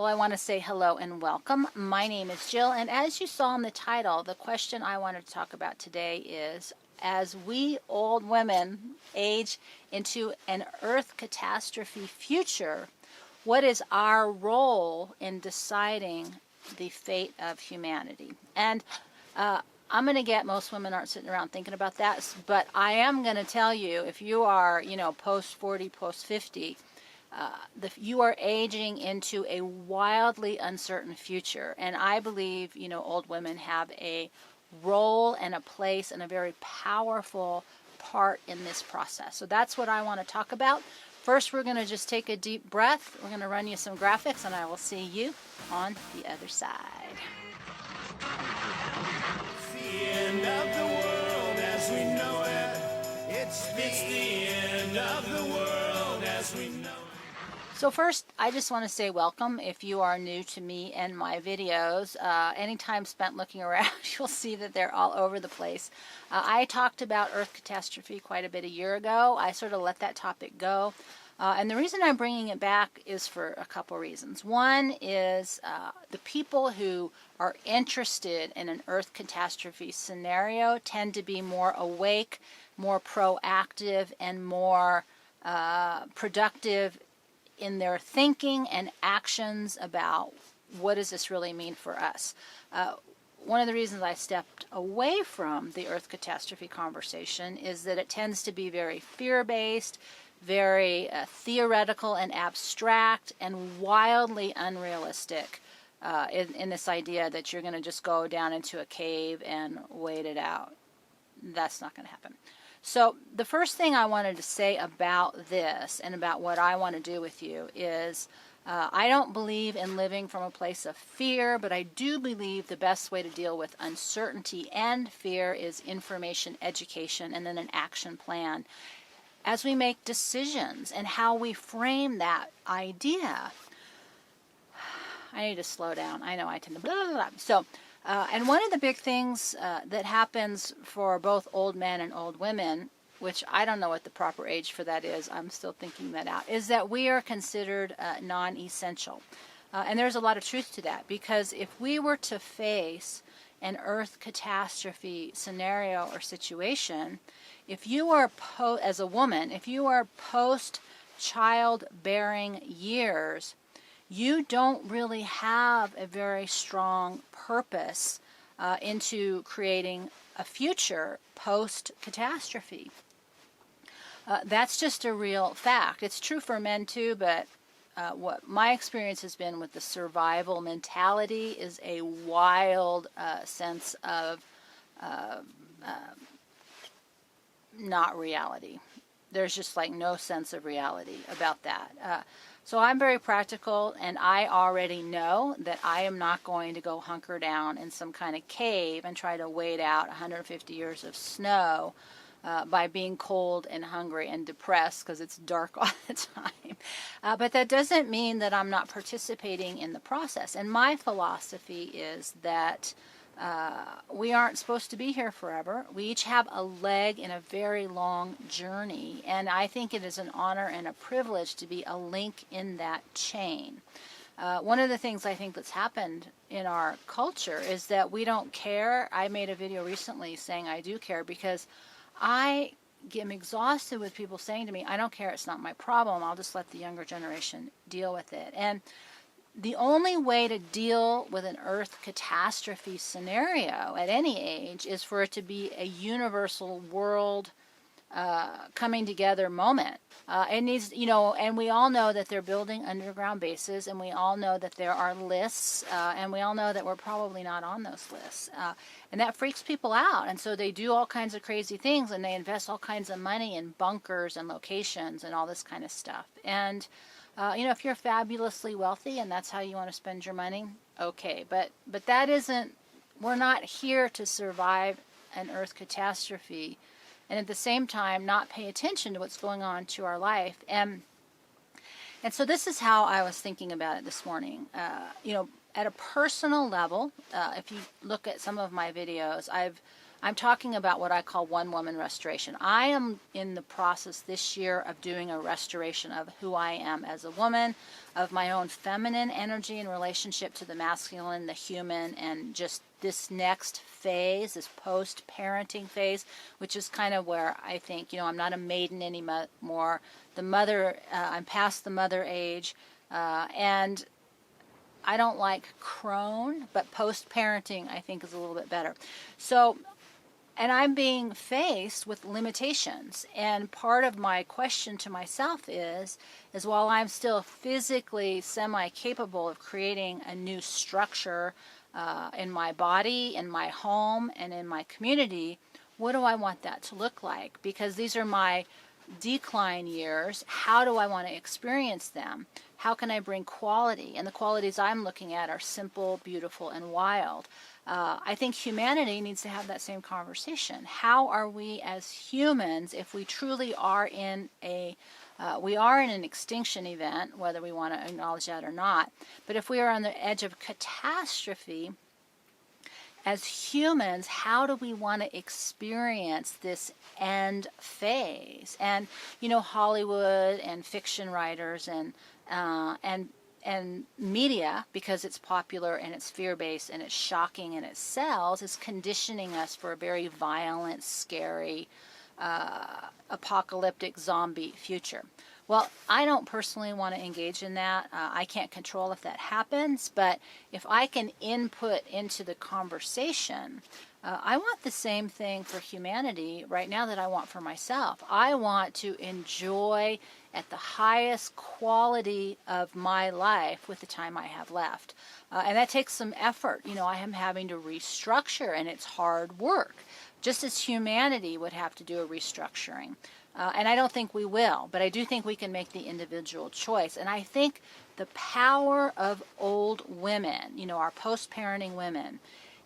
Well, I want to say hello and welcome. My name is Jill, and as you saw in the title, the question I wanted to talk about today is, as we old women age into an Earth catastrophe future, what is our role in deciding the fate of humanity? And I'm going to get most women aren't sitting around thinking about that, but I am going to tell you, if you are, post 40, post 50, you are aging into a wildly uncertain future. And I believe, old women have a role and a place and a very powerful part in this process. So that's what I want to talk about. First, we're going to just take a deep breath. We're going to run you some graphics, and I will see you on the other side. It's the end of the world as we know it. It's the end of the world as we know it. So first, I just want to say welcome. If you are new to me and my videos, any time spent looking around, you'll see that they're all over the place. I talked about Earth catastrophe quite a bit a year ago. I sort of let that topic go. And the reason I'm bringing it back is for a couple reasons. One is the people who are interested in an Earth catastrophe scenario tend to be more awake, more proactive, and more productive in their thinking and actions about what does this really mean for us. One of the reasons I stepped away from the Earth catastrophe conversation is that it tends to be very fear-based, very theoretical and abstract, and wildly unrealistic in this idea that you're going to just go down into a cave and wait it out. That's not going to happen. So the first thing I wanted to say about this and about what I want to do with you is I don't believe in living from a place of fear, but I do believe the best way to deal with uncertainty and fear is information, education, and then an action plan as we make decisions and how we frame that idea. I need to slow down. I know I tend to blah, blah, blah. So, and one of the big things that happens for both old men and old women, which I don't know what the proper age for that is, I'm still thinking that out, is that we are considered non-essential. And there's a lot of truth to that, because if we were to face an Earth catastrophe scenario or situation, if you are, as a woman, if you are post-childbearing years, you don't really have a very strong purpose into creating a future post-catastrophe. That's just a real fact. It's true for men too, but what my experience has been with the survival mentality is a wild sense of not reality. There's just like no sense of reality about that. So I'm very practical, and I already know that I am not going to go hunker down in some kind of cave and try to wait out 150 years of snow by being cold and hungry and depressed because it's dark all the time. But that doesn't mean that I'm not participating in the process. And my philosophy is that we aren't supposed to be here forever. We each have a leg in a very long journey, and I think it is an honor and a privilege to be a link in that chain. One of the things I think that's happened in our culture is that we don't care. I made a video recently saying I do care, because I am exhausted with people saying to me, I don't care, it's not my problem, I'll just let the younger generation deal with it. And the only way to deal with an Earth catastrophe scenario at any age is for it to be a universal world coming together moment. It needs, and we all know that they're building underground bases, and we all know that there are lists, and we all know that we're probably not on those lists. And that freaks people out, and so they do all kinds of crazy things, and they invest all kinds of money in bunkers and locations and all this kind of stuff. And if you're fabulously wealthy and that's how you want to spend your money, okay. But that isn't, we're not here to survive an Earth catastrophe and at the same time not pay attention to what's going on to our life. And so this is how I was thinking about it this morning. At a personal level, if you look at some of my videos, I've I'm talking about what I call one-woman restoration. I am in the process this year of doing a restoration of who I am as a woman, of my own feminine energy in relationship to the masculine, the human, and just this next phase, this post-parenting phase, which is kind of where I think, I'm not a maiden anymore. The mother, I'm past the mother age, and I don't like crone, but post-parenting I think is a little bit better. So, and I'm being faced with limitations. And part of my question to myself is while I'm still physically semi-capable of creating a new structure in my body, in my home, and in my community, what do I want that to look like? Because these are my decline years. How do I want to experience them? How can I bring quality? And the qualities I'm looking at are simple, beautiful, and wild. I think humanity needs to have that same conversation. How are we as humans, if we truly are in we are in an extinction event, whether we want to acknowledge that or not, but if we are on the edge of catastrophe, as humans, how do we want to experience this end phase? And Hollywood and fiction writers and media, because it's popular and it's fear-based and it's shocking and it sells, is conditioning us for a very violent, scary, apocalyptic zombie future. Well, I don't personally want to engage in that. I can't control if that happens, but if I can input into the conversation, I want the same thing for humanity right now that I want for myself. I want to enjoy at the highest quality of my life with the time I have left. And that takes some effort. I am having to restructure, and it's hard work, just as humanity would have to do a restructuring. And I don't think we will, but I do think we can make the individual choice. And I think the power of old women, our post-parenting women,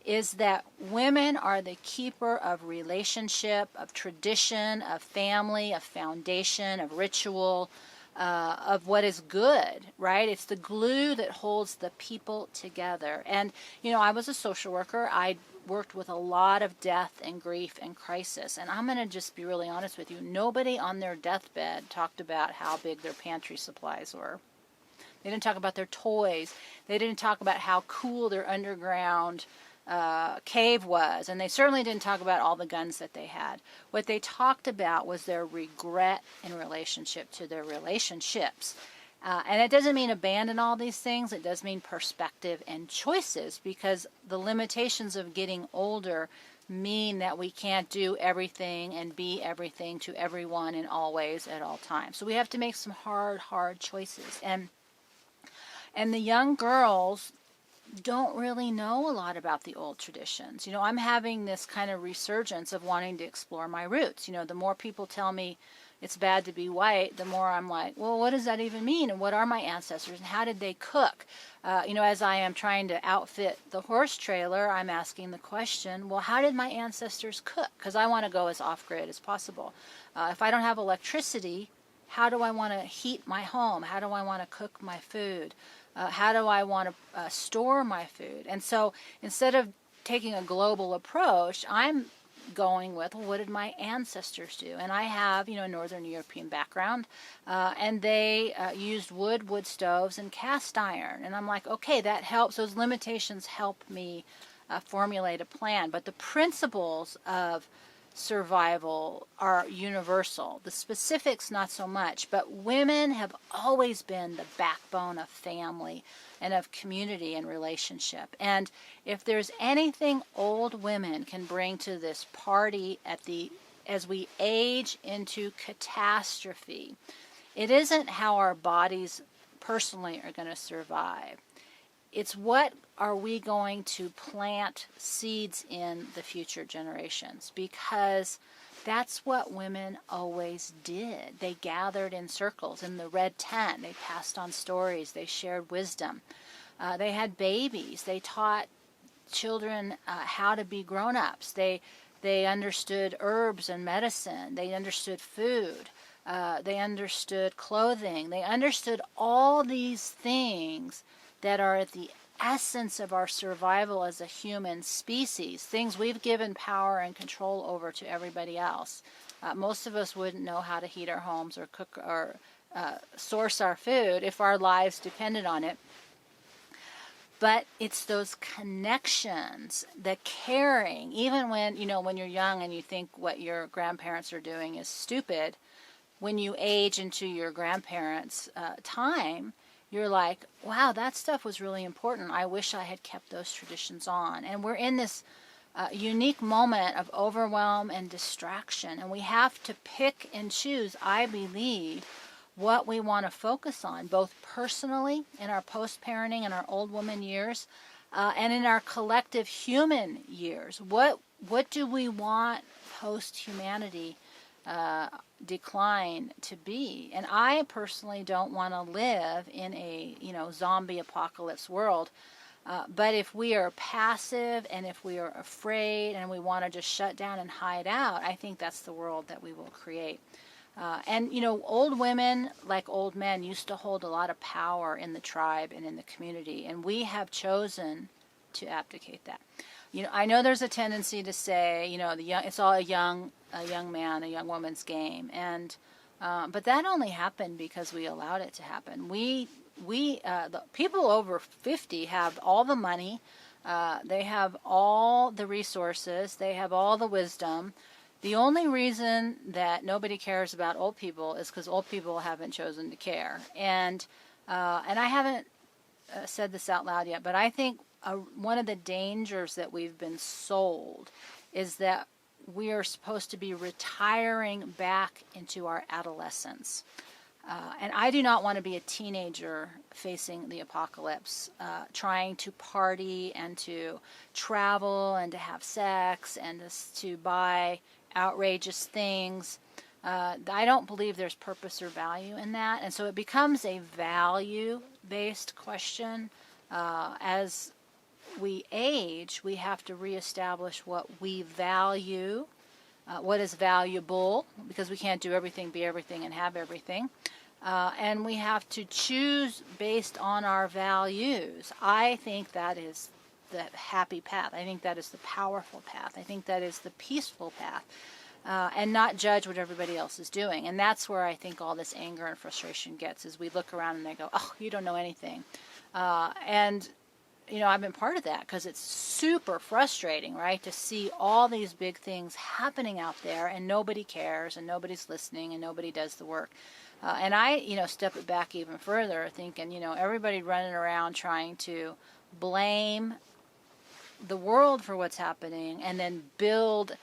is that women are the keeper of relationship, of tradition, of family, of foundation, of ritual, of what is good, right? It's the glue that holds the people together. And, I was a social worker. I worked with a lot of death and grief and crisis. And I'm going to just be really honest with you. Nobody on their deathbed talked about how big their pantry supplies were. They didn't talk about their toys. They didn't talk about how cool their underground cave was. And they certainly didn't talk about all the guns that they had. What they talked about was their regret in relationship to their relationships. And it doesn't mean abandon all these things. It does mean perspective and choices, because the limitations of getting older mean that we can't do everything and be everything to everyone and always at all times. So we have to make some hard choices. And the young girls don't really know a lot about the old traditions. I'm having this kind of resurgence of wanting to explore my roots. The more people tell me it's bad to be white, the more I'm like, well, what does that even mean? And what are my ancestors? And how did they cook? As I am trying to outfit the horse trailer, I'm asking the question, well, how did my ancestors cook? Because I want to go as off-grid as possible. If I don't have electricity, how do I want to heat my home? How do I want to cook my food? How do I want to store my food? And so instead of taking a global approach, I'm going with, well, what did my ancestors do? And I have, a Northern European background, and they used wood stoves, and cast iron. And I'm like, okay, that helps. Those limitations help me formulate a plan. But the principles of survival are universal. The specifics, not so much. But women have always been the backbone of family and of community and relationship. And if there's anything old women can bring to this party as we age into catastrophe, it isn't how our bodies personally are going to survive. It's what are we going to plant seeds in the future generations, because that's what women always did. They gathered in circles in the red tent. They passed on stories. They shared wisdom. They had babies. They taught children how to be grown-ups. They understood herbs and medicine. They understood food. They understood clothing. They understood all these things that are at the essence of our survival as a human species, things we've given power and control over to everybody else. Most of us wouldn't know how to heat our homes or cook or source our food if our lives depended on it. But it's those connections, the caring, even when, when you're young and you think what your grandparents are doing is stupid, when you age into your grandparents' time, you're like, wow, that stuff was really important. I wish I had kept those traditions on. And we're in this unique moment of overwhelm and distraction. And we have to pick and choose, I believe, what we want to focus on, both personally in our post-parenting and our old woman years, and in our collective human years. What do we want post-humanity decline to be? And I personally don't want to live in a zombie apocalypse world. But if we are passive and if we are afraid and we want to just shut down and hide out, I think that's the world that we will create. And old women, like old men, used to hold a lot of power in the tribe and in the community, and we have chosen to abdicate that. I know there's a tendency to say, it's all a young man, a young woman's game, and but that only happened because we allowed it to happen. The people over 50 have all the money, they have all the resources, they have all the wisdom. The only reason that nobody cares about old people is because old people haven't chosen to care. And I haven't said this out loud yet, but I think one of the dangers that we've been sold is that we are supposed to be retiring back into our adolescence. And I do not want to be a teenager facing the apocalypse, trying to party and to travel and to have sex and to buy outrageous things. I don't believe there's purpose or value in that. And so it becomes a value-based question. As we age, we have to reestablish what we value, what is valuable, because we can't do everything, be everything, and have everything. And we have to choose based on our values. I think that is the happy path. I think that is the powerful path. I think that is the peaceful path. And not judge what everybody else is doing. And that's where I think all this anger and frustration gets, is we look around and they go, oh, you don't know anything. And I've been part of that because it's super frustrating, right, to see all these big things happening out there and nobody cares and nobody's listening and nobody does the work. And I, step it back even further, thinking, everybody running around trying to blame the world for what's happening and then build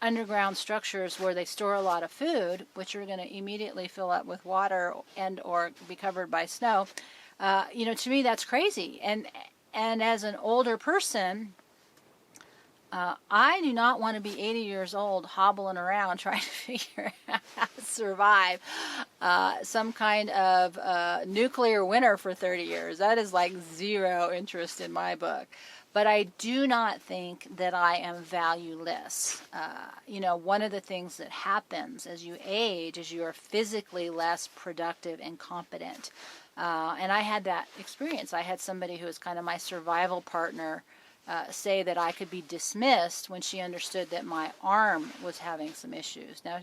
underground structures where they store a lot of food, which are going to immediately fill up with water and or be covered by snow. To me, that's crazy. And as an older person, I do not want to be 80 years old hobbling around trying to figure out how to survive some kind of nuclear winter for 30 years. That is like zero interest in my book. But I do not think that I am valueless. One of the things that happens as you age is you are physically less productive and competent. And I had that experience. I had somebody who was kind of my survival partner say that I could be dismissed when she understood that my arm was having some issues. Now,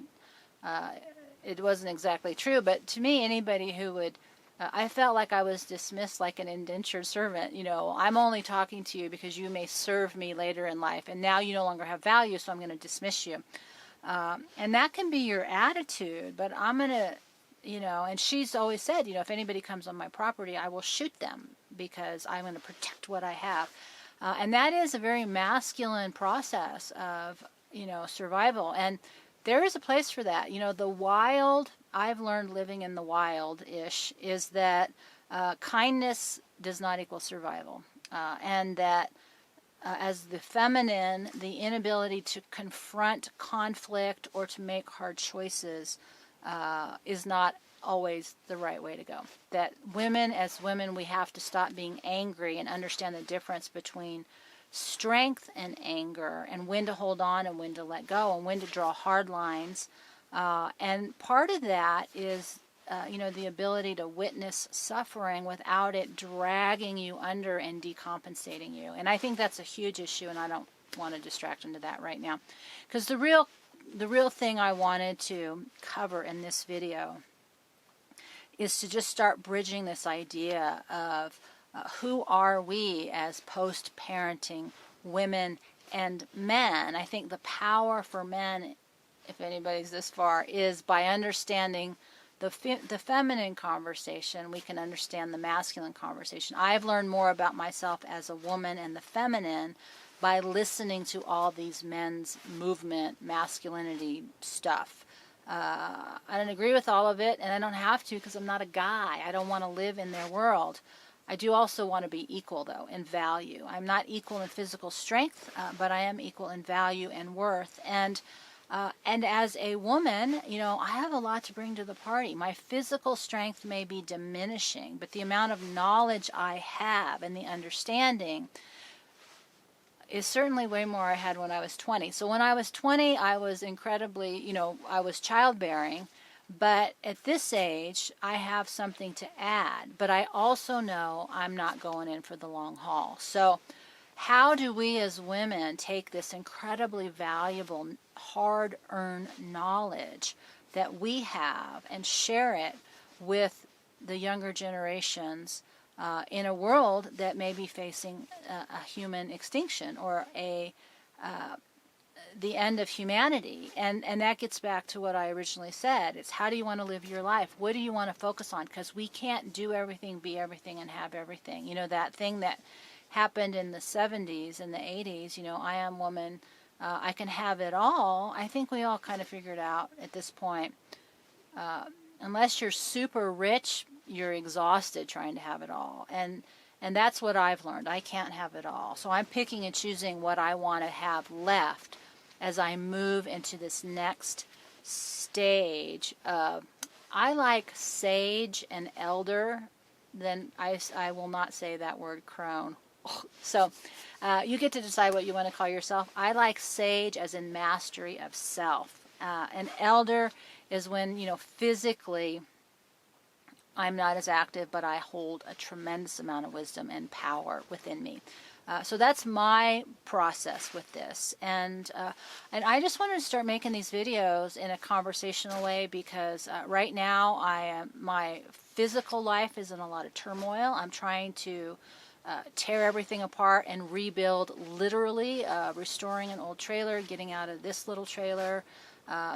it wasn't exactly true, but to me, anybody who would, I felt like I was dismissed like an indentured servant. I'm only talking to you because you may serve me later in life, and now you no longer have value, so I'm going to dismiss you. And that can be your attitude, but I'm going to, and she's always said, if anybody comes on my property, I will shoot them because I'm going to protect what I have. And that is a very masculine process of, survival. And there is a place for that. The wild, I've learned living in the wild-ish, is that kindness does not equal survival. And that as the feminine, the inability to confront conflict or to make hard choices is not always the right way to go. That women, as women, we have to stop being angry and understand the difference between strength and anger, and when to hold on and when to let go, and when to draw hard lines. And part of that is the ability to witness suffering without it dragging you under and decompensating you. And I think that's a huge issue, and I don't want to distract into that right now. Because the real thing I wanted to cover in this video is to just start bridging this idea of who are we as post-parenting women and men. I think the power for men, if anybody's this far, is by understanding the feminine conversation, we can understand the masculine conversation. I've learned more about myself as a woman and the feminine by listening to all these men's movement, masculinity stuff. I don't agree with all of it, and I don't have to because I'm not a guy. I don't want to live in their world. I do also want to be equal, though, in value. I'm not equal in physical strength, but I am equal in value and worth. And as a woman, I have a lot to bring to the party. My physical strength may be diminishing, but the amount of knowledge I have and the understanding is certainly way more I had when I was 20. So when I was 20, I was incredibly, I was childbearing. But at this age, I have something to add. But I also know I'm not going in for the long haul. So how do we as women take this incredibly valuable, hard-earned knowledge that we have and share it with the younger generations in a world that may be facing a human extinction or the end of humanity? And that gets back to what I originally said. It's how do you want to live your life? What do you want to focus on? Because we can't do everything, be everything, and have everything. That thing that happened in the 70s and the 80s, I am woman, I can have it all. I think we all kind of figured out at this point, unless you're super rich, you're exhausted trying to have it all. And that's what I've learned. I can't have it all. So I'm picking and choosing what I want to have left as I move into this next stage of, I like sage and elder, then I will not say that word crone. So you get to decide what you want to call yourself. I like sage as in mastery of self. An elder is when, physically I'm not as active, but I hold a tremendous amount of wisdom and power within me. So that's my process with this. And I just wanted to start making these videos in a conversational way because right now my physical life is in a lot of turmoil. I'm trying to tear everything apart and rebuild, literally, restoring an old trailer, getting out of this little trailer,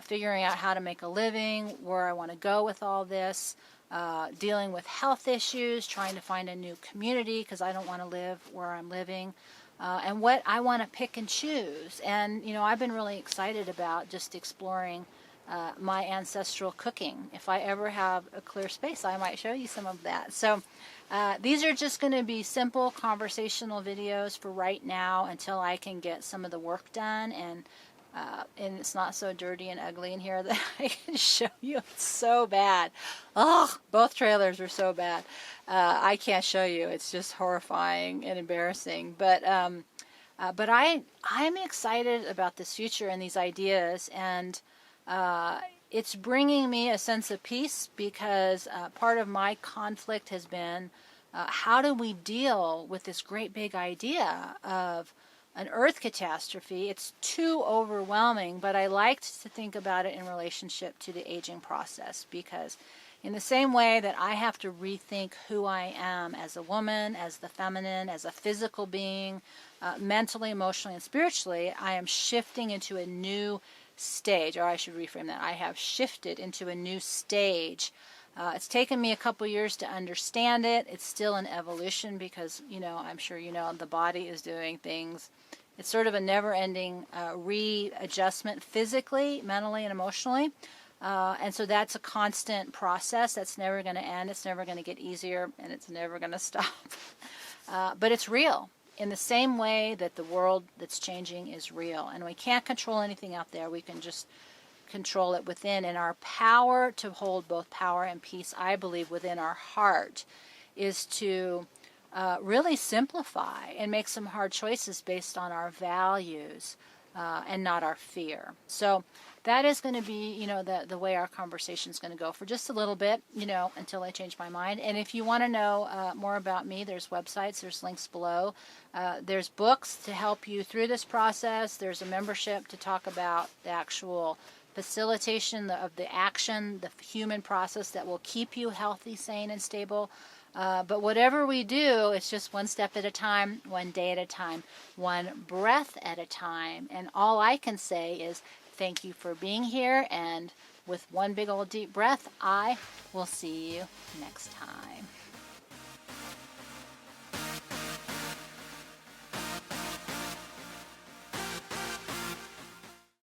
figuring out how to make a living, where I want to go with all this, dealing with health issues, trying to find a new community because I don't want to live where I'm living, and what I want to pick and choose. And, I've been really excited about just exploring my ancestral cooking. If I ever have a clear space, I might show you some of that. So these are just going to be simple conversational videos for right now until I can get some of the work done and it's not so dirty and ugly in here that I can show you. It's so bad. Oh, both trailers are so bad. I can't show you. It's just horrifying and embarrassing. But I'm excited about this future and these ideas, and it's bringing me a sense of peace because part of my conflict has been how do we deal with this great big idea of an earth catastrophe? It's too overwhelming, but I liked to think about it in relationship to the aging process, because in the same way that I have to rethink who I am as a woman, as the feminine, as a physical being, mentally, emotionally, and spiritually, I am shifting into a new stage, or I should reframe that. I have shifted into a new stage. It's taken me a couple years to understand it. It's still an evolution because, I'm sure the body is doing things. It's sort of a never-ending readjustment physically, mentally, and emotionally. And so that's a constant process that's never going to end. It's never going to get easier, and it's never going to stop. But it's real in the same way that the world that's changing is real. And we can't control anything out there. We can just control it within. And our power to hold both power and peace, I believe, within our heart is to really simplify and make some hard choices based on our values and not our fear. So that is going to be, you know, the way our conversation is going to go for just a little bit, you know, until I change my mind. And if you want to know more about me, there's websites, there's links below. There's books to help you through this process. There's a membership to talk about the actual facilitation of the action, the human process that will keep you healthy, sane, and stable. But whatever we do, it's just one step at a time, one day at a time, one breath at a time. And all I can say is thank you for being here. And with one big old deep breath, I will see you next time.